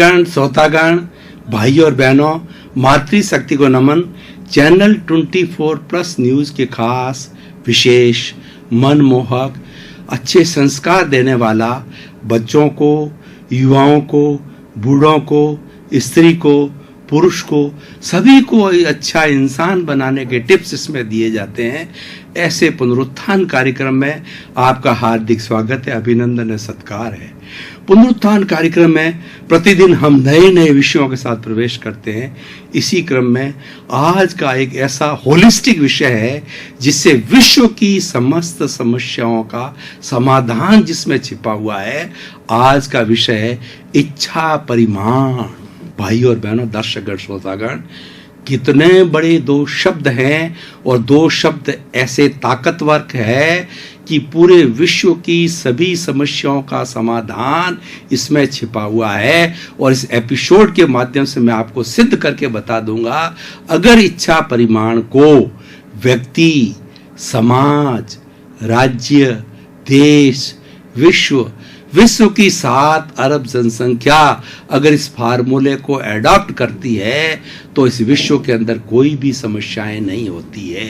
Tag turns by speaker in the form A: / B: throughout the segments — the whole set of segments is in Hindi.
A: श्रोतागण, भाई और बहनों, मातृशक्ति को नमन। चैनल 24+ न्यूज के खास विशेष मनमोहक अच्छे संस्कार देने वाला बच्चों को, युवाओं को, बूढ़ों को, स्त्री को, पुरुष को, सभी को अच्छा इंसान बनाने के टिप्स इसमें दिए जाते हैं। ऐसे पुनरुत्थान कार्यक्रम में आपका हार्दिक स्वागत है, अभिनंदन है, सत्कार है। पुनरुत्थान कार्यक्रम में प्रतिदिन हम नए नए विषयों के साथ प्रवेश करते हैं। इसी क्रम में आज का एक ऐसा होलिस्टिक विषय है जिससे विश्व की समस्त समस्याओं का समाधान जिसमें छिपा हुआ है। आज का विषय है इच्छा परिमाण। भाई और बहनों, दर्शकगण, श्रोतागण, कितने बड़े दो शब्द हैं और दो शब्द ऐसे ताकतवर है कि पूरे विश्व की सभी समस्याओं का समाधान इसमें छिपा हुआ है। और इस एपिसोड के माध्यम से मैं आपको सिद्ध करके बता दूंगा, अगर इच्छा परिमाण को व्यक्ति, समाज, राज्य, देश, विश्व की 7 अरब जनसंख्या अगर इस फार्मूले को एडॉप्ट करती है तो इस विश्व के अंदर कोई भी समस्याएं नहीं होती है।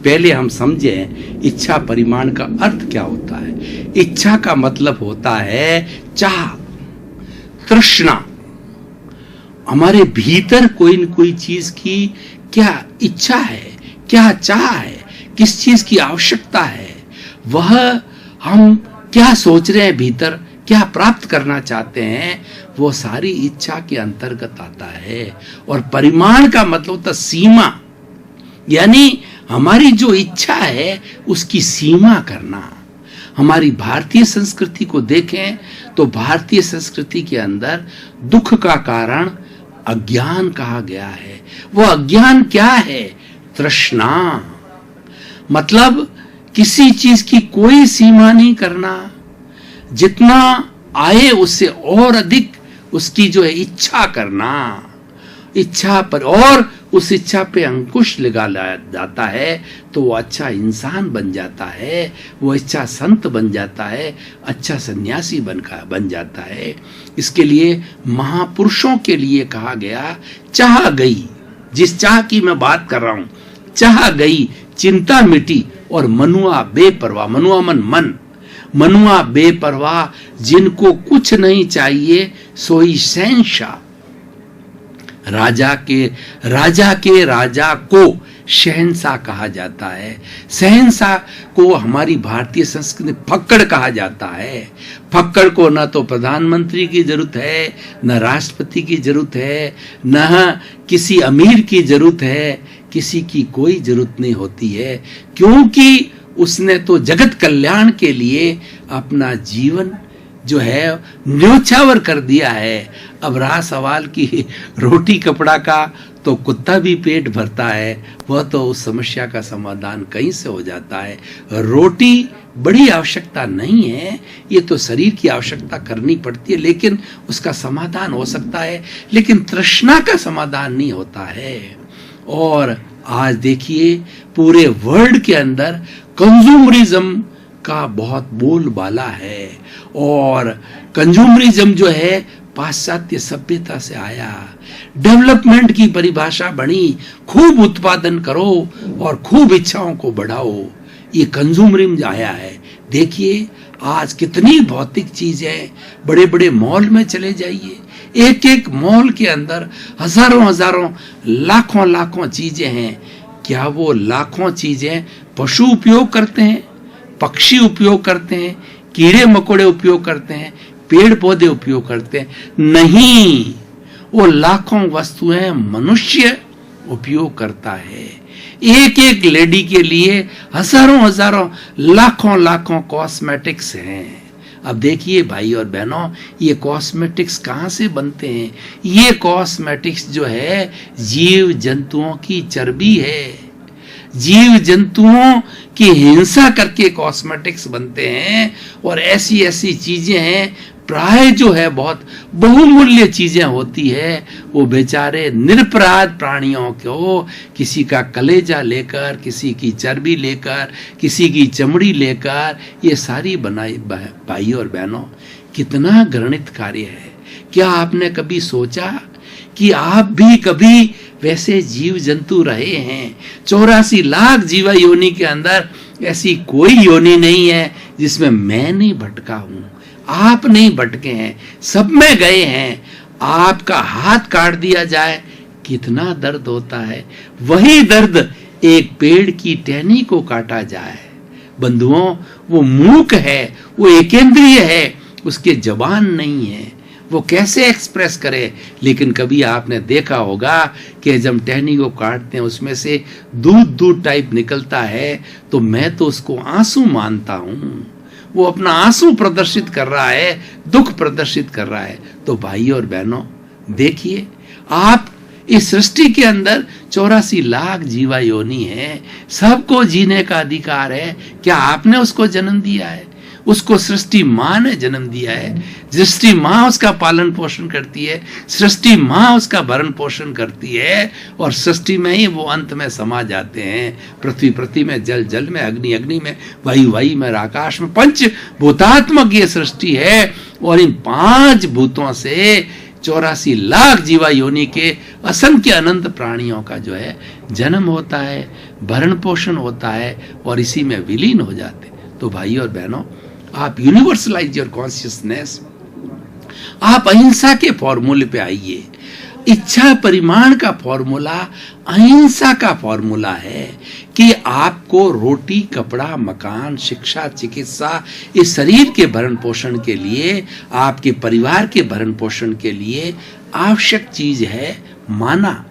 A: पहले हम समझें इच्छा परिमाण का अर्थ क्या होता है। इच्छा का मतलब होता है चाह, तृष्णा। हमारे भीतर कोई न कोई चीज की क्या इच्छा है, क्या चाह है, किस चीज की आवश्यकता है, वह हम क्या सोच रहे हैं, भीतर क्या प्राप्त करना चाहते हैं, वो सारी इच्छा के अंतर्गत आता है। और परिमाण का मतलब होता सीमा, यानी हमारी जो इच्छा है उसकी सीमा करना। हमारी भारतीय संस्कृति को देखें तो भारतीय संस्कृति के अंदर दुख का कारण अज्ञान कहा गया है। वो अज्ञान क्या है? तृष्णा। मतलब किसी चीज की कोई सीमा नहीं करना, जितना आए उससे और अधिक उसकी जो है इच्छा करना, इच्छा पर, और उस इच्छा पे अंकुश लगा जाता है तो वो अच्छा इंसान बन जाता है, वो अच्छा संत बन जाता है, अच्छा सन्यासी बन जाता है। इसके लिए महापुरुषों के लिए कहा गया, चाह गई, जिस चाह की मैं बात कर रहा हूं, चाह गई, चिंता मिटी, और मनुआ बेपरवाह, मनुआ मन, मनुआ बेपरवाह, जिनको कुछ नहीं चाहिए सोई शहंशाह। राजा के राजा को शहंशाह कहा जाता है। शहंशाह को हमारी भारतीय संस्कृति में फक्कड़ कहा जाता है। फक्कड़ को न तो प्रधानमंत्री की जरूरत है, न राष्ट्रपति की जरूरत है, न किसी अमीर की जरूरत है, किसी की कोई जरूरत नहीं होती है, क्योंकि उसने तो जगत कल्याण के लिए अपना जीवन जो है न्योछावर कर दिया है। अब रहा सवाल की रोटी कपड़ा का, तो कुत्ता भी पेट भरता है, वह तो उस समस्या का समाधान कहीं से हो जाता है। रोटी बड़ी आवश्यकता नहीं है, ये तो शरीर की आवश्यकता करनी पड़ती है, लेकिन उसका समाधान हो सकता है, लेकिन तृष्णा का समाधान नहीं होता है। और आज देखिए पूरे वर्ल्ड के अंदर कंज्यूमरिज्म का बहुत बोलबाला है, और कंज्यूमरिज्म जो है पाश्चात्य सभ्यता से आया। डेवलपमेंट की परिभाषा बनी, खूब उत्पादन करो और खूब इच्छाओं को बढ़ाओ, ये कंज्यूमरिज्म आया है। देखिए आज कितनी भौतिक चीजें, बड़े बड़े मॉल में चले जाइए, एक एक मॉल के अंदर हजारों लाखों चीजें हैं। क्या वो लाखों चीजें पशु उपयोग करते हैं, पक्षी उपयोग करते हैं, कीड़े मकोड़े उपयोग करते हैं, पेड़ पौधे उपयोग करते हैं? नहीं, वो लाखों वस्तुएं मनुष्य उपयोग करता है। एक एक लेडी के लिए हजारों लाखों कॉस्मेटिक्स हैं। अब देखिए भाई और बहनों, ये कॉस्मेटिक्स कहाँ से बनते हैं? ये कॉस्मेटिक्स जो है जीव जंतुओं की चर्बी है, जीव जंतुओं की हिंसा करके कॉस्मेटिक्स बनते हैं। और ऐसी चीजें हैं, प्राय जो है बहुत बहुमूल्य चीजें होती है, वो बेचारे निरपराध प्राणियों को किसी का कलेजा लेकर, किसी की चर्बी लेकर, किसी की चमड़ी लेकर ये सारी बनाई। भाई और बहनों, कितना घृणित कार्य है। क्या आपने कभी सोचा कि आप भी कभी वैसे जीव जंतु रहे हैं? 84 लाख जीवा योनि के अंदर ऐसी कोई योनि नहीं है जिसमें मैं नहीं भटका हूं, आप नहीं भटके हैं, सब में गए हैं। आपका हाथ काट दिया जाए कितना दर्द होता है, वही दर्द एक पेड़ की टहनी को काटा जाए। बंधुओं, वो मूक है, वो एकेंद्रीय है, उसके जबान नहीं है, वो कैसे एक्सप्रेस करे। लेकिन कभी आपने देखा होगा कि जब टहनी को काटते हैं उसमें से दूध दूध टाइप निकलता है, तो मैं तो उसको आंसू मानता हूं। वो अपना आंसू प्रदर्शित कर रहा है, दुख प्रदर्शित कर रहा है। तो भाई और बहनों, देखिए, आप इस सृष्टि के अंदर 84 लाख जीवा योनि है, सबको जीने का अधिकार है। क्या आपने उसको जन्म दिया है? उसको सृष्टि माँ ने जन्म दिया है, सृष्टि माँ उसका पालन पोषण करती है, सृष्टि माँ उसका भरण पोषण करती है, और सृष्टि में ही वो अंत में समा जाते हैं। पृथ्वी पृथ्वी में, जल जल में, अग्नि अग्नि में, वायु वायु में, आकाश में, पंच भूतात्मक ये सृष्टि है। और इन 5 भूतों से 84 लाख जीवा योनि के असंख्य अनंत प्राणियों का जो है जन्म होता है, भरण पोषण होता है, और इसी में विलीन हो जाते। तो भाई और बहनों, आप यूनिवर्सलाइज योर कॉन्शियसनेस, आप अहिंसा के फॉर्मूले पे आइए। इच्छा परिमाण का फॉर्मूला अहिंसा का फॉर्मूला है कि आपको रोटी, कपड़ा, मकान, शिक्षा, चिकित्सा, इस शरीर के भरण पोषण के लिए, आपके परिवार के भरण पोषण के लिए आवश्यक चीज है माना,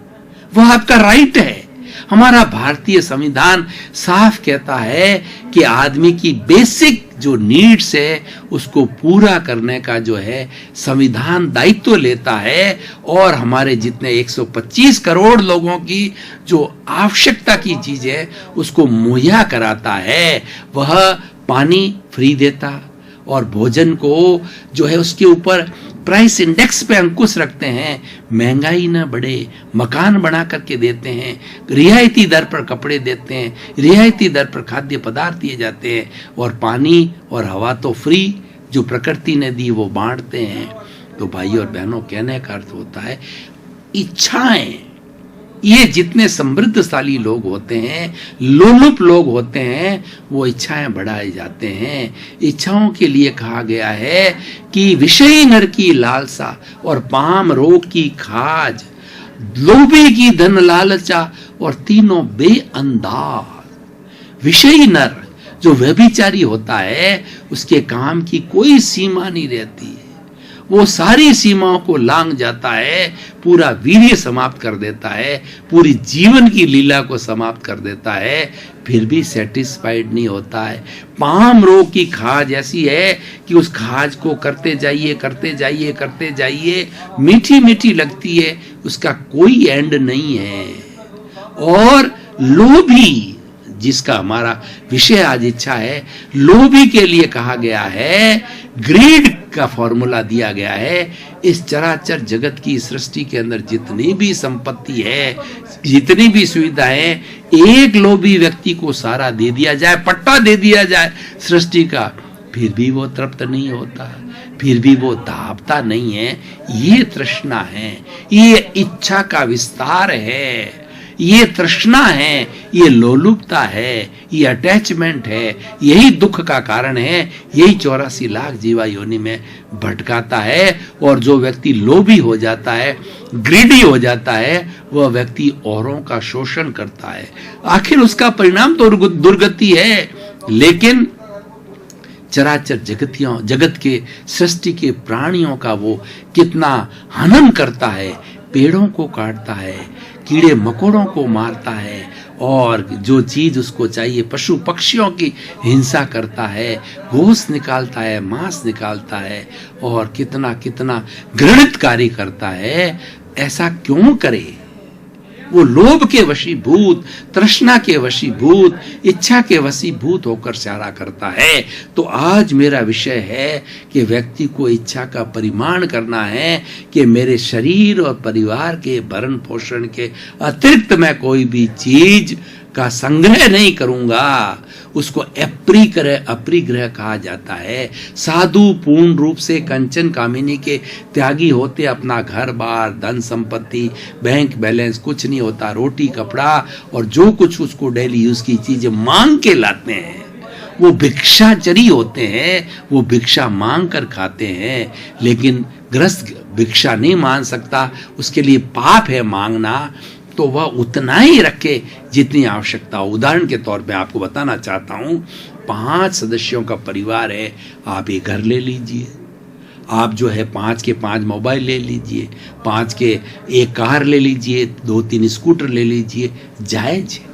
A: वह आपका राइट है। हमारा भारतीय संविधान साफ कहता है कि आदमी की बेसिक जो नीड्स है उसको पूरा करने का जो है संविधान दायित्व लेता है, और हमारे जितने 125 करोड़ लोगों की जो आवश्यकता की चीज है उसको मुहैया कराता है। वह पानी फ्री देता, और भोजन को जो है उसके ऊपर प्राइस इंडेक्स पे अंकुश रखते हैं, महंगाई ना बढ़े, मकान बना करके देते हैं, रियायती दर पर कपड़े देते हैं, रियायती दर पर खाद्य पदार्थ दिए जाते हैं, और पानी और हवा तो फ्री जो प्रकृति ने दी वो बांटते हैं। तो भाई और बहनों, कहने का अर्थ होता है इच्छाएं, ये जितने समृद्धशाली लोग होते हैं, लोलुप लोग होते हैं, वो इच्छाएं बढ़ाए जाते हैं। इच्छाओं के लिए कहा गया है कि विषयी नर की लालसा और पाम रोग की खाज, लोभी की धन लालचा और तीनों बेअंदाज। विषयी नर जो व्यभिचारी होता है उसके काम की कोई सीमा नहीं रहती, वो सारी सीमाओं को लांघ जाता है, पूरा वीर्य समाप्त कर देता है, पूरी जीवन की लीला को समाप्त कर देता है, फिर भी सेटिस्फाइड नहीं होता है। पाम रोग की खाज ऐसी है कि उस खाज को करते जाइए, करते जाइए, करते जाइए, मीठी मीठी लगती है, उसका कोई एंड नहीं है। और लोभी, जिसका हमारा विषय आज इच्छा है, लोभी के लिए कहा गया है, ग्रीड का फॉर्मूला दिया गया है। इस चराचर जगत की सृष्टि के अंदर जितनी भी संपत्ति है, जितनी भी सुविधाएं, एक लोभी व्यक्ति को सारा दे दिया जाए, पट्टा दे दिया जाए सृष्टि का, फिर भी वो तृप्त नहीं होता, फिर भी वो दाबता नहीं है। ये तृष्णा है, ये इच्छा का विस्तार है, ये तृष्णा है, ये लोलुपता है, ये अटैचमेंट है, यही दुख का कारण है, यही 84 लाख जीवा योनि में भटकाता है। और जो व्यक्ति लोभी हो जाता है, ग्रीडी हो जाता है, वह व्यक्ति औरों का शोषण करता है। आखिर उसका परिणाम तो दुर्गति है। लेकिन चराचर जगत के सृष्टि के प्राणियों का वो कितना हनन करता है, पेड़ों को काटता है, कीड़े मकोड़ों को मारता है, और जो चीज उसको चाहिए पशु पक्षियों की हिंसा करता है, गोश्त निकालता है, मांस निकालता है, और कितना कितना घृणित कार्य करता है। ऐसा क्यों करे? वो लोभ के वशीभूत, तृष्णा के वशीभूत, इच्छा के वशीभूत होकर सारा करता है। तो आज मेरा विषय है कि व्यक्ति को इच्छा का परिमाण करना है कि मेरे शरीर और परिवार के भरण पोषण के अतिरिक्त मैं कोई भी चीज का संग्रह नहीं करूंगा, उसको अपरिग्रह कहा जाता है। साधु पूर्ण रूप से कंचन कामिनी के त्यागी होते, अपना घर बार धन संपत्ति बैंक बैलेंस कुछ नहीं होता, रोटी कपड़ा और जो कुछ उसको डेली यूज की चीजें मांग के लाते हैं, वो भिक्षाचरी होते हैं, वो भिक्षा मांग कर खाते हैं। लेकिन गृहस्थ भिक्षा नहीं मांग सकता, उसके लिए पाप है मांगना, तो वह उतना ही रखे जितनी आवश्यकता हो। उदाहरण के तौर पे आपको बताना चाहता हूं, 5 सदस्यों का परिवार है, आप एक घर ले लीजिए, आप जो है 5 के 5 मोबाइल ले लीजिए, 5 के 1 कार ले लीजिए, 2-3 स्कूटर ले लीजिए, जायज है।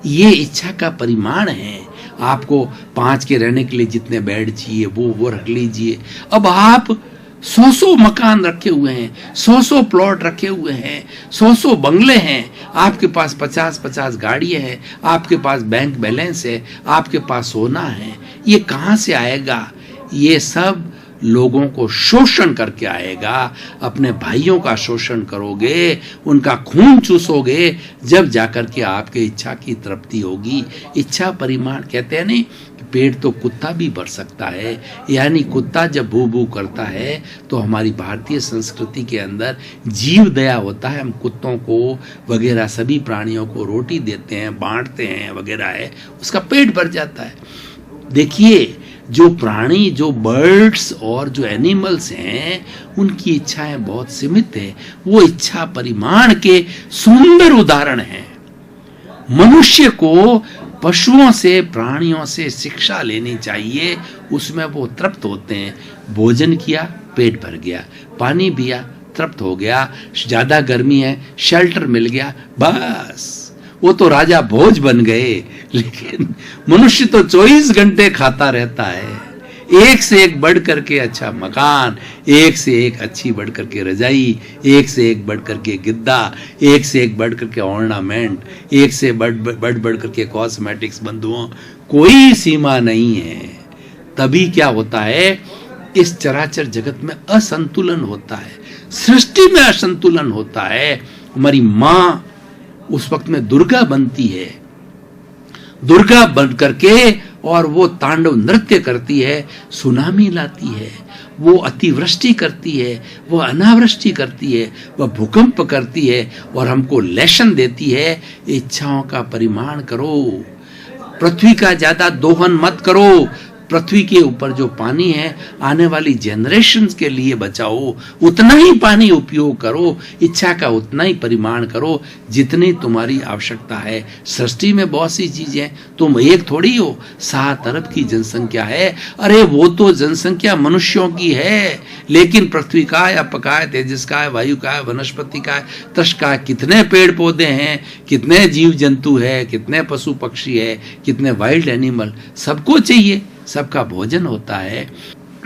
A: ये इच्छा का परिमाण है। आपको 5 के रहने के लिए जितने बेड चाहिए वो रख लीजिए। अब आप 100 मकान रखे हुए हैं, 100 प्लॉट रखे हुए हैं, 100 बंगले हैं, आपके पास 50 गाड़ियां हैं, आपके पास बैंक बैलेंस है, आपके पास सोना है, ये कहां से आएगा? ये सब लोगों को शोषण करके आएगा। अपने भाइयों का शोषण करोगे, उनका खून चूसोगे, जब जाकर के आपके इच्छा की तृप्ति होगी। इच्छा परिमाण कहते हैं नहीं, पेट तो कुत्ता भी भर सकता है, यानी कुत्ता जब भू भू करता है तो हमारी भारतीय संस्कृति के अंदर जीव दया होता है। हम कुत्तों को वगैरह सभी प्राणियों को रोटी देते हैं, बांटते हैं वगैरह है, उसका पेट भर जाता है। देखिए, जो प्राणी, जो बर्ड्स और जो एनिमल्स हैं, उनकी इच्छाएं बहुत सीमित है। वो इच्छा परिमाण के सुंदर उदाहरण हैं। मनुष्य को पशुओं से, प्राणियों से शिक्षा लेनी चाहिए, उसमें वो तृप्त होते हैं। भोजन किया, पेट भर गया, पानी पिया, तृप्त हो गया, ज्यादा गर्मी है, शेल्टर मिल गया, बस वो तो राजा भोज बन गए। लेकिन मनुष्य तो 24 घंटे खाता रहता है, एक से एक बढ़ करके अच्छा मकान, एक से एक अच्छी बढ़ करके रजाई, एक से एक बढ़ करके गिद्दा, एक से एक बढ़ करके ऑर्नामेंट, एक से बढ़ करके कॉस्मेटिक्स, बंधुओं, कोई सीमा नहीं है। तभी क्या होता है, इस चराचर जगत में असंतुलन होता है, सृष्टि में असंतुलन होता है। हमारी माँ उस वक्त में दुर्गा बनती है, दुर्गा बन करके और वो तांडव नृत्य करती है, सुनामी लाती है, वो अतिवृष्टि करती है, वो अनावृष्टि करती है, वह भूकंप करती है और हमको लेशन देती है। इच्छाओं का परिमाण करो, पृथ्वी का ज्यादा दोहन मत करो, पृथ्वी के ऊपर जो पानी है आने वाली जनरेशन्स के लिए बचाओ, उतना ही पानी उपयोग करो, इच्छा का उतना ही परिमाण करो जितनी तुम्हारी आवश्यकता है। सृष्टि में बहुत सी चीजें, तुम एक थोड़ी हो, 7 अरब की जनसंख्या है। अरे वो तो जनसंख्या मनुष्यों की है, लेकिन पृथ्वी का है, अपा का है, तेजस का है, वायु का है, वनस्पति का है, तृष का है, कितने पेड़ पौधे हैं, कितने जीव जंतु है, कितने पशु पक्षी है, कितने वाइल्ड एनिमल, सबको चाहिए, सबका भोजन होता है।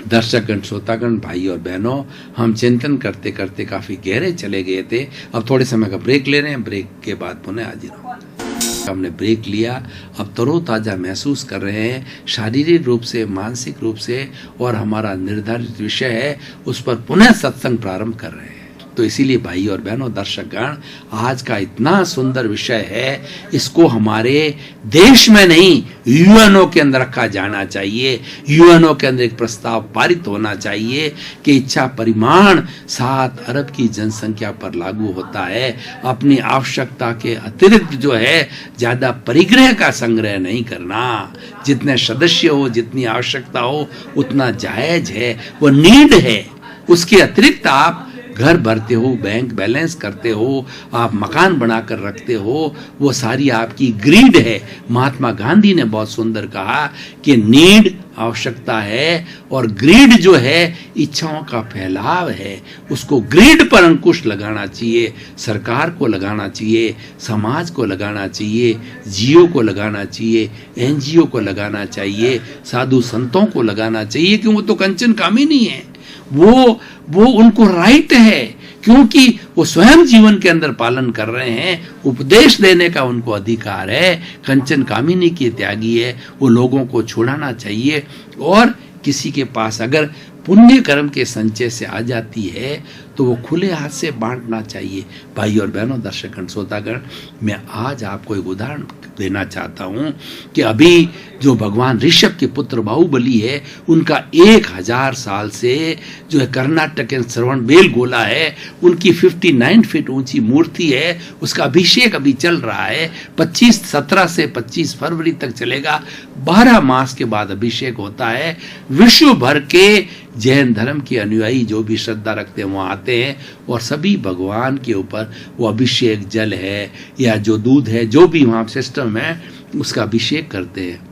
A: दर्शकगण, श्रोतागण, भाई और बहनों, हम चिंतन करते करते काफी गहरे चले गए थे। अब थोड़े समय का ब्रेक ले रहे हैं, ब्रेक के बाद पुनः हाजिर होंगे। हमने ब्रेक लिया, अब तरोताजा महसूस कर रहे हैं, शारीरिक रूप से, मानसिक रूप से, और हमारा निर्धारित विषय है उस पर पुनः सत्संग प्रारंभ कर रहे हैं। तो इसीलिए भाई और बहनों, दर्शकगण, आज का इतना सुंदर विषय है, इसको हमारे देश में नहीं, यूएनओ के अंदर रखा जाना चाहिए। यूएनओ के अंदर एक प्रस्ताव पारित होना चाहिए कि इच्छा परिमाण 7 अरब की जनसंख्या पर लागू होता है। अपनी आवश्यकता के अतिरिक्त जो है ज्यादा परिग्रह का संग्रह नहीं करना। जितने सदस्य हो, जितनी आवश्यकता हो, उतना जायज है, वो नीड है। उसके अतिरिक्त आप घर भरते हो, बैंक बैलेंस करते हो, आप मकान बनाकर रखते हो, वो सारी आपकी ग्रीड है। महात्मा गांधी ने बहुत सुंदर कहा कि नीड आवश्यकता है और ग्रीड जो है इच्छाओं का फैलाव है। उसको ग्रीड पर अंकुश लगाना चाहिए, सरकार को लगाना चाहिए, समाज को लगाना चाहिए, जियो को लगाना चाहिए, एनजीओ को लगाना चाहिए, साधु संतों को लगाना चाहिए, क्योंकि वो तो कंचन कामिनी है। वो उनको राइट है, क्योंकि वो स्वयं जीवन के अंदर पालन कर रहे हैं। उपदेश देने का उनको अधिकार है। कंचन कामिनी की त्यागी है, वो लोगों को छुड़ाना चाहिए। और किसी के पास अगर पुण्य कर्म के संचय से आ जाती है तो वो खुले हाथ से बांटना चाहिए। भाई और बहनों, दर्शकगण, श्रोतागण, मैं आज आपको एक उदाहरण देना चाहता हूं कि अभी जो भगवान ऋषभ के पुत्र बाहुबली है, उनका 1000 साल से जो है कर्नाटक के श्रवण बेलगोला है, उनकी 59 फीट ऊंची मूर्ति है, उसका अभिषेक अभी चल रहा है। 17 से 25 फरवरी तक चलेगा। 12 मास के बाद अभिषेक होता है। विश्व भर के जैन धर्म के अनुयायी जो भी श्रद्धा रखते हैं वहाँ आते हैं और सभी भगवान के ऊपर वो अभिषेक जल है या जो दूध है, जो भी वहाँ सिस्टम है, उसका अभिषेक करते हैं।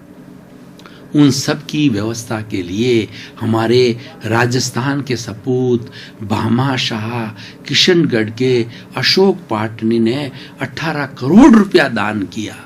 A: उन सब की व्यवस्था के लिए हमारे राजस्थान के सपूत भामाशाह किशनगढ़ के अशोक पाटनी ने 18 करोड़ रुपया दान किया।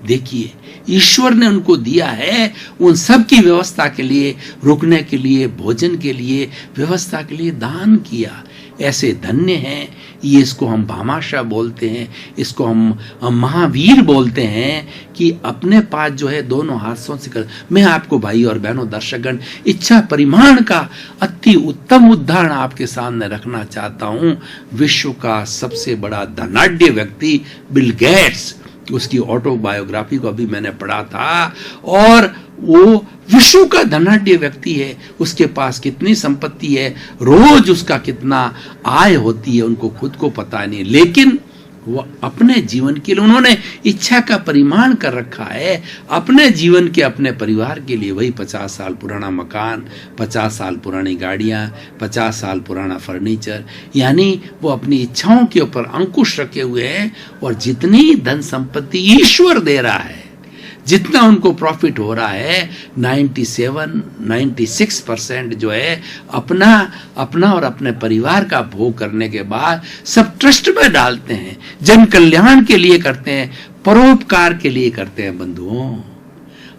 A: देखिए, ईश्वर ने उनको दिया है उन सब की व्यवस्था के लिए, रुकने के लिए, भोजन के लिए, व्यवस्था के लिए दान किया। ऐसे धन्य हैं ये। इसको हम भामाशाह बोलते हैं, इसको हम महावीर बोलते हैं कि अपने पास जो है दोनों हाथों से कर। मैं आपको भाई और बहनों, दर्शकगण, इच्छा परिमाण का अति उत्तम उदाहरण आपके सामने रखना चाहता हूं। विश्व का सबसे बड़ा धनाढ्य व्यक्ति बिल गेट्स, उसकी ऑटोबायोग्राफी को अभी मैंने पढ़ा था, और वो विश्व का धनाढ्य व्यक्ति है। उसके पास कितनी संपत्ति है, रोज उसका कितना आय होती है, उनको खुद को पता नहीं, लेकिन वो अपने जीवन के लिए उन्होंने इच्छा का परिमाण कर रखा है। अपने जीवन के, अपने परिवार के लिए वही 50 साल पुराना मकान, 50 साल पुरानी गाड़ियां, 50 साल पुराना फर्नीचर, यानी वो अपनी इच्छाओं के ऊपर अंकुश रखे हुए हैं। और जितनी धन संपत्ति ईश्वर दे रहा है, जितना उनको प्रॉफिट हो रहा है, 96% जो है अपना और अपने परिवार का भोग करने के बाद सब ट्रस्ट में डालते हैं, जन कल्याण के लिए करते हैं, परोपकार के लिए करते हैं। बंधुओं,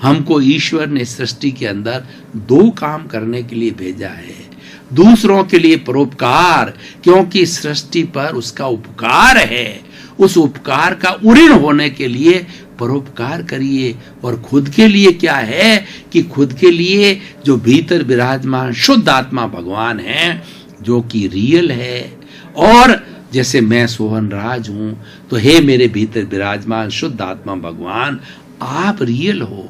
A: हमको ईश्वर ने सृष्टि के अंदर 2 काम करने के लिए भेजा है। दूसरों के लिए परोपकार, क्योंकि सृष्टि पर उसका उपकार है। उस उपकार का ऋण होने के लिए परोपकार करिए। और खुद के लिए क्या है कि खुद के लिए जो भीतर विराजमान शुद्ध आत्मा भगवान है, जो कि रियल है। और जैसे मैं सोहन राज हूं, तो हे मेरे भीतर विराजमान शुद्ध आत्मा भगवान, आप रियल हो।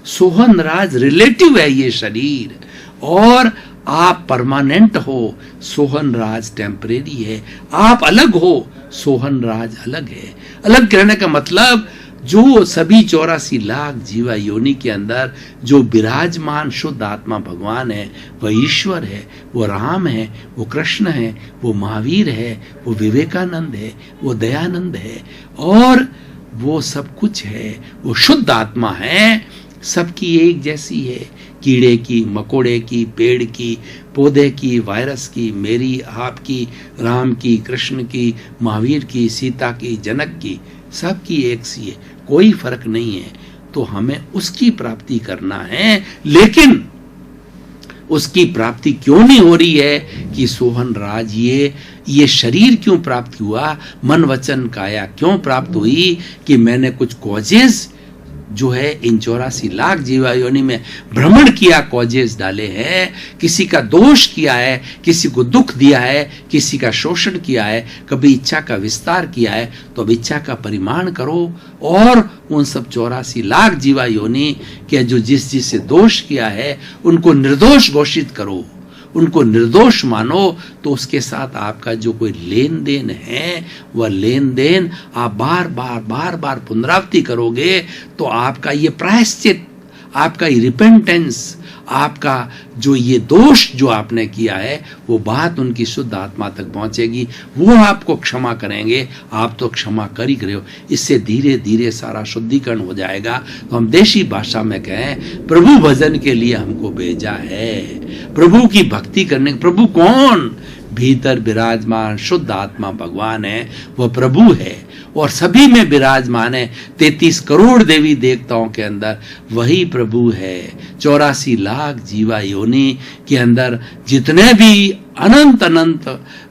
A: सोहन राज रिलेटिव है ये शरीर, और आप परमानेंट हो। सोहन राज टेम्परेरी है। आप अलग हो, सोहन राज अलग है। अलग कहने का मतलब, जो सभी 84 लाख जीवा योनि के अंदर जो विराजमान शुद्ध आत्मा भगवान है, वह ईश्वर है, वो राम है, वो कृष्ण है, वो महावीर है, वो विवेकानंद है, वो दयानंद है, और वो सब कुछ है। वो शुद्ध आत्मा है, सबकी एक जैसी है। कीड़े की, मकोड़े की, पेड़ की, पौधे की, वायरस की, मेरी, आपकी, राम की, कृष्ण की, महावीर की, सीता की, जनक की, सबकी एक सी है, कोई फर्क नहीं है। तो हमें उसकी प्राप्ति करना है। लेकिन उसकी प्राप्ति क्यों नहीं हो रही है कि सोहन राज ये शरीर क्यों प्राप्त हुआ, मन वचन काया क्यों प्राप्त हुई, कि मैंने कुछ कॉजेज जो है इन 84 लाख जीवा योनि में भ्रमण किया, कॉजेज डाले हैं, किसी का दोष किया है, किसी को दुख दिया है, किसी का शोषण किया है, कभी इच्छा का विस्तार किया है। तो अब इच्छा का परिमाण करो और उन सब 84 लाख जीवा योनि के जो जिससे दोष किया है उनको निर्दोष घोषित करो, उनको निर्दोष मानो। तो उसके साथ आपका जो कोई लेन देन है, वह लेन देन आप बार बार पुनरावृत्ति करोगे, तो आपका ये प्रायश्चित, आपका ये रिपेंटेंस, आपका जो ये दोष जो आपने किया है, वो बात उनकी शुद्ध आत्मा तक पहुंचेगी, वो आपको क्षमा करेंगे। आप तो क्षमा कर ही रहे हो, इससे धीरे धीरे सारा शुद्धिकरण हो जाएगा। तो हम देशी भाषा में कहें, प्रभु भजन के लिए हमको भेजा है, प्रभु की भक्ति करने। प्रभु कौन? भीतर विराजमान शुद्ध आत्मा भगवान है, वह प्रभु है, और सभी में विराजमान है। 33 करोड़ देवी देवताओं के अंदर वही प्रभु है। 84 लाख जीवा योनि के अंदर जितने भी अनंत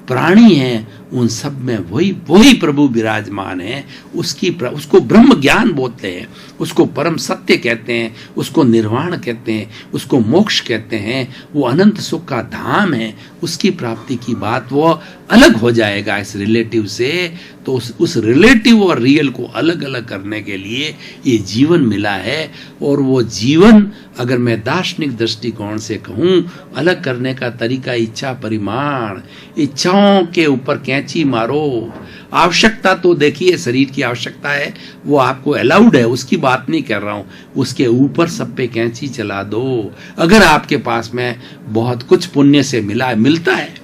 A: प्राणी हैं, उन सब में वही प्रभु विराजमान है। उसको ब्रह्म ज्ञान बोलते हैं, उसको परम सत्य कहते हैं, उसको निर्वाण कहते हैं, उसको मोक्ष कहते हैं। वो अनंत सुख का धाम है। उसकी प्राप्ति की बात वो अलग हो जाएगा इस रिलेटिव से। तो उस रिलेटिव और रियल को अलग अलग करने के लिए ये जीवन मिला है। और वो जीवन अगर मैं दार्शनिक दृष्टिकोण से कहूँ, अलग करने का तरीका इच्छा परिमाण। इच्छाओं के ऊपर कैंची मारो। आवश्यकता तो देखिए शरीर की आवश्यकता है, वो आपको अलाउड है, उसकी बात नहीं कर रहा हूँ। उसके ऊपर सब पे कैंची चला दो। अगर आपके पास में बहुत कुछ पुण्य से मिलता है,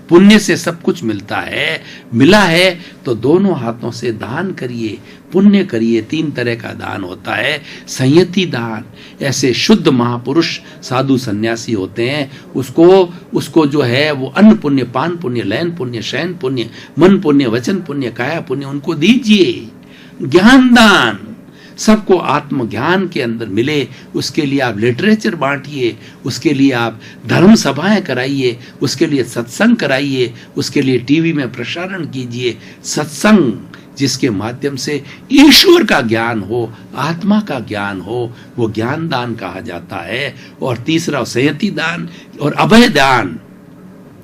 A: पुण्य से सब कुछ मिला है तो दोनों हाथों से दान करिए, पुण्य करिए। 3 तरह का दान होता है। संयति दान, ऐसे शुद्ध महापुरुष साधु सन्यासी होते हैं, उसको जो है वो अन्न पुण्य, पान पुण्य, लयन पुण्य, शयन पुण्य, मन पुण्य, वचन पुण्य, काया पुण्य उनको दीजिए। ज्ञान दान, सबको आत्मज्ञान के अंदर मिले, उसके लिए आप लिटरेचर बांटिए, उसके लिए आप धर्म सभाएं कराइए, उसके लिए सत्संग कराइए, उसके लिए टीवी में प्रसारण कीजिए सत्संग, जिसके माध्यम से ईश्वर का ज्ञान हो, आत्मा का ज्ञान हो, वो ज्ञान दान कहा जाता है। और तीसरा संयति दान और अभय दान,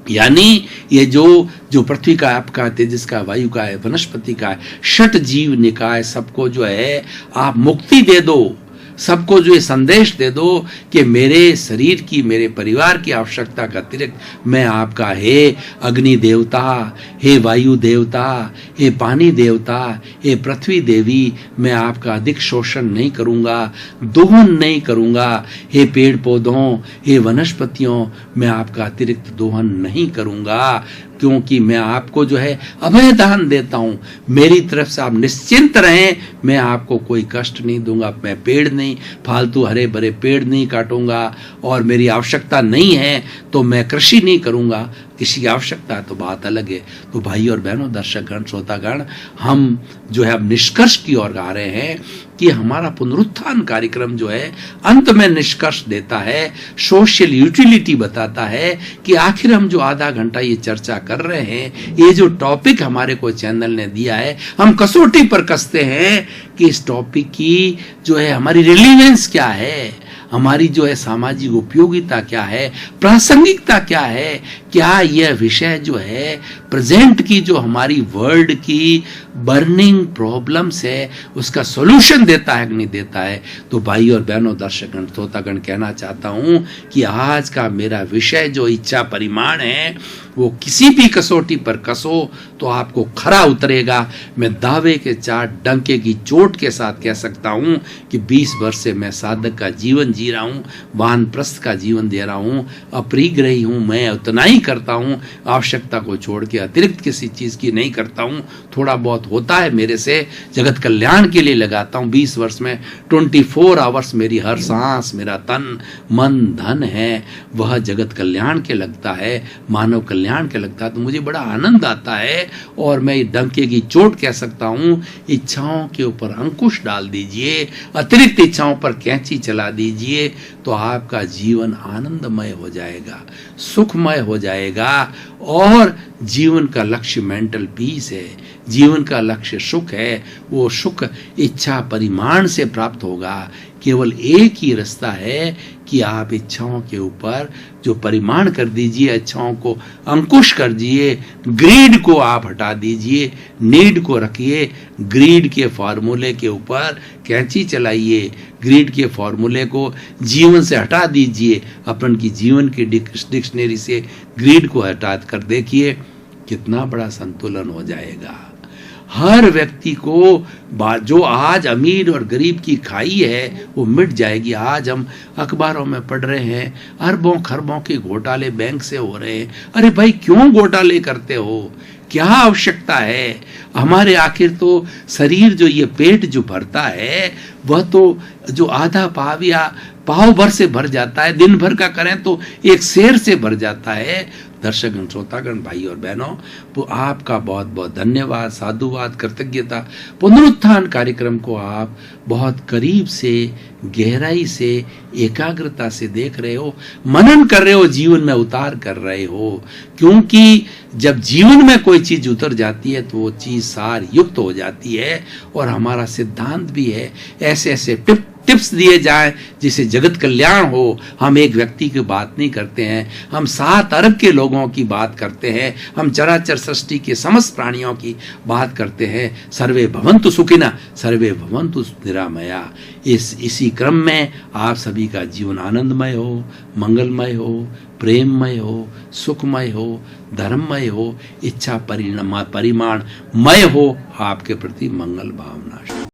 A: यानी ये जो पृथ्वी का, आपका तेजस का, वायु का है, वनस्पति का है, 6 जीव निकाय, सबको जो है आप मुक्ति दे दो। सबको जो ये संदेश दे दो कि मेरे शरीर की, मेरे परिवार की आवश्यकता का अतिरिक्त मैं आपका हे अग्नि देवता, हे वायु देवता, हे पानी देवता, हे पृथ्वी देवी, मैं आपका अधिक शोषण नहीं करूंगा, दोहन नहीं करूंगा। हे पेड़ पौधों, हे वनस्पतियों, मैं आपका अतिरिक्त दोहन नहीं करूंगा, क्योंकि मैं आपको जो है अभय दान देता हूं। मेरी तरफ से आप निश्चिंत रहें, मैं आपको कोई कष्ट नहीं दूंगा। मैं पेड़ नहीं, फालतू हरे भरे पेड़ नहीं काटूंगा, और मेरी आवश्यकता नहीं है तो मैं कृषि नहीं करूंगा। किसी की आवश्यकता है तो बात अलग है। तो भाई और बहनों, दर्शकगण, श्रोतागण, हम जो है अब निष्कर्ष की ओर आ रहे हैं कि हमारा पुनरुत्थान कार्यक्रम जो है अंत में निष्कर्ष देता है, सोशल यूटिलिटी बताता है कि आखिर हम जो आधा घंटा ये चर्चा कर रहे हैं, ये जो टॉपिक हमारे को चैनल ने दिया है, हम कसौटी पर कसते हैं कि इस टॉपिक की जो है हमारी रिलेवेंस क्या है, हमारी जो है सामाजिक उपयोगिता क्या है, प्रासंगिकता क्या है, क्या यह विषय जो है प्रेजेंट की जो हमारी वर्ल्ड की बर्निंग प्रॉब्लम्स है उसका सॉल्यूशन देता है कि नहीं देता है। तो भाई और बहनों, दर्शकगण, श्रोतागण, कहना चाहता हूं कि आज का मेरा विषय जो इच्छा परिमाण है, वो किसी भी कसौटी पर कसो तो आपको खरा उतरेगा। मैं दावे के 4 डंके की चोट के साथ कह सकता हूं कि 20 वर्ष से मैं साधक का जीवन जी रहा हूं, वानप्रस्थ का जीवन दे रहा हूं, अपरिग्रही हूं, मैं उतना ही करता हूं, आवश्यकता को छोड़ के अतिरिक्त किसी चीज की नहीं करता हूं। थोड़ा बहुत होता है मेरे से, जगत कल्याण के लिए लगाता हूं। 20 वर्ष में 24 आवर्स मेरी हर सांस, मेरा तन मन धन है, वह जगत कल्याण के लगता है, मानव कल्याण के लगता है। तो मुझे बड़ा आनंद आता है, और मैं डंके की चोट कह सकता हूं, इच्छाओं के ऊपर अंकुश डाल दीजिए, अतिरिक्त इच्छाओं पर कैंची चला दीजिए, तो आपका जीवन आनंदमय हो जाएगा, सुखमय हो जाएगा। और जीवन का लक्ष्य मेंटल पीस है, जीवन का लक्ष्य सुख है। वो सुख इच्छा परिमाण से प्राप्त होगा। केवल एक ही रास्ता है कि आप इच्छाओं के ऊपर जो परिमाण कर दीजिए, इच्छाओं को अंकुश कर दीजिए, ग्रीड को आप हटा दीजिए, नीड को रखिए, ग्रीड के फॉर्मूले के ऊपर कैंची चलाइए, ग्रीड के फॉर्मूले को जीवन से हटा दीजिए। अपन की जीवन की डिक्शनरी से ग्रीड को हटा कर देखिए, कितना बड़ा संतुलन हो जाएगा। हर व्यक्ति को जो आज अमीर और गरीब की खाई है वो मिट जाएगी। आज हम अखबारों में पढ़ रहे हैं अरबों खरबों के घोटाले बैंक से हो रहे हैं। अरे भाई, क्यों घोटाले करते हो? क्या आवश्यकता है? हमारे आखिर तो शरीर जो ये पेट जो भरता है, वह तो जो आधा पाव या पाव भर से भर जाता है, दिन भर का करें तो एक शेर से भर जाता है। दर्शकगण, श्रोतागण, भाई और बहनों, वो आपका बहुत बहुत धन्यवाद, साधुवाद, कृतज्ञता। पुनरुत्थान कार्यक्रम को आप बहुत करीब से, गहराई से, एकाग्रता से देख रहे हो, मनन कर रहे हो, जीवन में उतार कर रहे हो, क्योंकि जब जीवन में कोई चीज उतर जाती है तो वो चीज सार युक्त हो जाती है। और हमारा सिद्धांत भी है, ऐसे ऐसे टिप्स दिए जाएं जिससे जगत कल्याण हो। हम एक व्यक्ति की बात नहीं करते हैं, हम 7 अरब के लोगों की बात करते हैं, हम चराचर सृष्टि के समस्त प्राणियों की बात करते हैं। सर्वे भवन्तु सुखिनः, सर्वे भवन्तु निरामया। इसी क्रम में आप सभी का जीवन आनंदमय हो, मंगलमय हो, प्रेममय हो, सुखमय हो, धर्ममय हो, इच्छा परिमाणमय हो, आपके प्रति मंगल भावना।